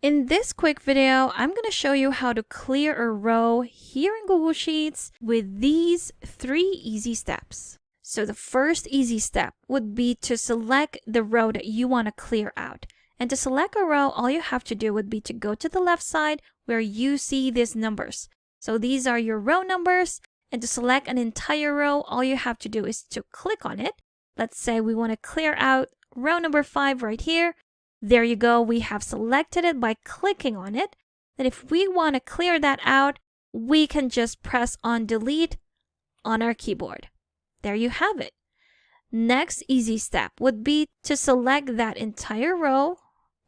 In this quick video, I'm going to show you how to clear a row here in Google Sheets with these 3 easy steps. So the first easy step would be to select the row that you want to clear out. And to select a row, all you have to do would be to go to the left side where you see these numbers. So these are your row numbers. And to select an entire row, all you have to do is to click on it. Let's say we want to clear out row number 5 right here. There you go. We have selected it by clicking on it. Then if we want to clear that out, we can just press on delete on our keyboard. There you have it. Next easy step would be to select that entire row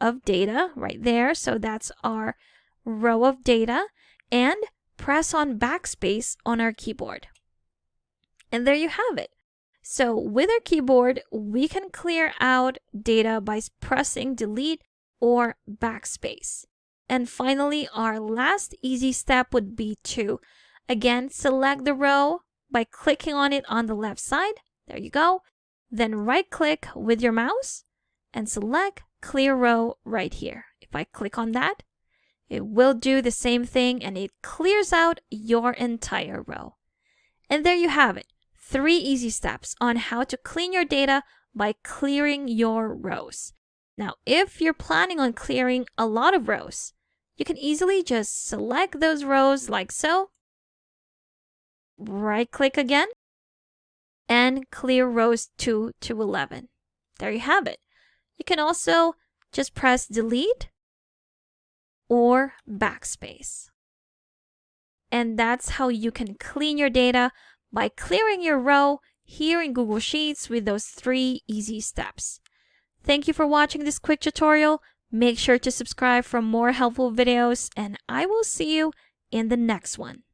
of data right there. So that's our row of data, and press on backspace on our keyboard. And there you have it. So with our keyboard, we can clear out data by pressing delete or backspace. And finally, our last easy step would be to, again, select the row by clicking on it on the left side. There you go. Then right-click with your mouse and select Clear Row right here. If I click on that, it will do the same thing and it clears out your entire row. And there you have it. 3 easy steps on how to clean your data by clearing your rows. Now, if you're planning on clearing a lot of rows, you can easily just select those rows like so. Right-click again and clear rows 2 to 11. There you have it. You can also just press delete or backspace. And that's how you can clean your data by clearing your row here in Google Sheets with those 3 easy steps. Thank you for watching this quick tutorial. Make sure to subscribe for more helpful videos, and I will see you in the next one.